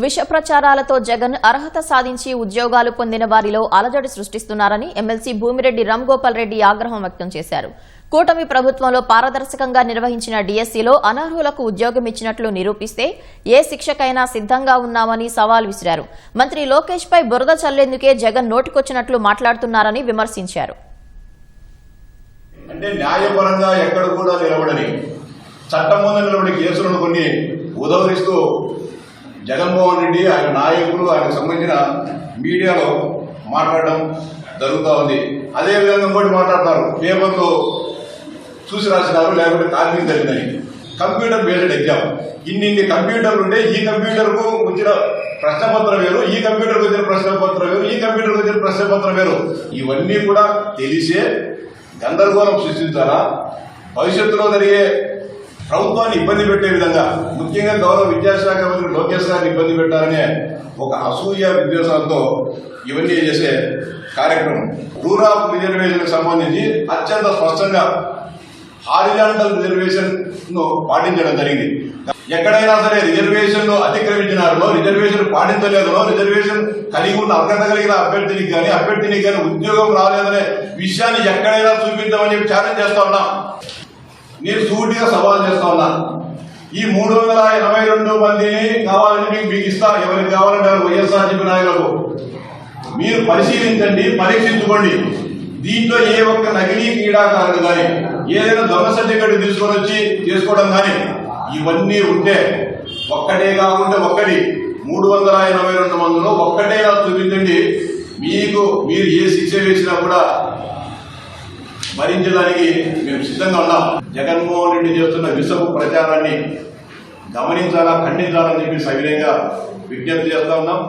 విష ప్రచారాలతో జగన్ అర్హత సాధించి ఉద్యోగాలు పొందిన వారిలో అలజడి సృష్టిస్తున్నారని ఎమ్మెల్సీ భూమిరెడ్డి రామ్గోపాల్ రెడ్డి ఆగ్రహం వ్యక్తం చేశారు. కూటమి ప్రభుత్వంలో పారదర్శకంగా నిర్వహించిన డిఎస్సీలో అనర్హులకు ఉద్యోగం ఇచ్చినట్లు నిరూపిస్తే ఏ శిక్షకైనా సిద్దంగా ఉన్నామని సవాల్ విసిరారు. మంత్రి లోకేష్ పై బురద చల్లేందుకే జగన్ నోటికొచ్చినట్లు మాట్లాడుతున్నారని విమర్శించారు. అంటే న్యాయపరంగా ఎక్కడ కూడా నిలబడని చట్టం ముందు నిలబడి కేసులను కొన్ని ఉదహరిస్తూ జగన్మోహన్ రెడ్డి ఆయన నాయకులు ఆయనకు సంబంధించిన మీడియాలో మాట్లాడడం జరుగుతూ ఉంది. అదేవిధంగా ఇంకోటి మాట్లాడతారు, పేపర్లో చూసి రాసినారు లేకపోతే కార్మిక జరిగిందని. కంప్యూటర్ బేస్డ్ ఎగ్జామ్, ఇన్ని కంప్యూటర్లు ఉంటే ఈ కంప్యూటర్కు వచ్చిన ప్రశ్నపత్రం వేరు, ఈ కంప్యూటర్కు వచ్చిన ప్రశ్నపత్రం వేరు, ఈ కంప్యూటర్కు వచ్చిన ప్రశ్నపత్రం వేరు. ఇవన్నీ కూడా తెలిసే గందరగోళం సృష్టించాలా, భవిష్యత్తులో జరిగే ప్రభుత్వాన్ని ఇబ్బంది పెట్టే విధంగా ముఖ్యంగా గౌరవ విద్యాశాఖ మంత్రి లోకేష్ గారిని ఇబ్బంది పెట్టాలనే ఒక అసూయ విద్వేషాలతో ఇవన్నీ చేసే కార్యక్రమం. రూరల్ రిజర్వేషన్ సంబంధించి అత్యంత స్పష్టంగా హారిజాంటల్ రిజర్వేషన్ ను పాటించడం జరిగింది. ఎక్కడైనా సరే రిజర్వేషన్ ను అతిక్రమించినారో, రిజర్వేషన్ పాటించలేదనో, రిజర్వేషన్ కలిగి ఉన్న అర్హత కలిగిన అభ్యర్థికి కానీ ఉద్యోగం రాలేదనే విషయాన్ని ఎక్కడైనా చూపిద్దామని చెప్పి ఛాలెంజ్ చేస్తా ఉన్నాం. నేను సూటిగా సవాల్ చేస్తా ఉన్నా. ఈ 382 మందిని కావాలని మీకు ఇస్తా, ఎవరికి కావాలంటారు వైఎస్ఆర్సీపీ నాయకులకు మీరు పరిశీలించండి, పరీక్షించుకోండి. దీంట్లో ఏ ఒక్క నకిలీ క్రీడాకారుడు కానీ ఏదైనా దొంగ సర్టిఫికెట్ తీసుకొని వచ్చి చేసుకోవడం కానీ ఇవన్నీ ఉంటే ఒక్కటే కాకుండా ఒక్కటి 382 మందిలో ఒక్కటేనా చూపించండి. మీరు ఏ శిక్ష వేసినా కూడా భరించడానికి మేము సిద్ధంగా ఉన్నాం. జగన్మోహన్ రెడ్డి చేస్తున్న విషపు ప్రచారాన్ని గమనించాలా, ఖండించాలని చెప్పి సవినయంగా విజ్ఞప్తి చేస్తా ఉన్నాం.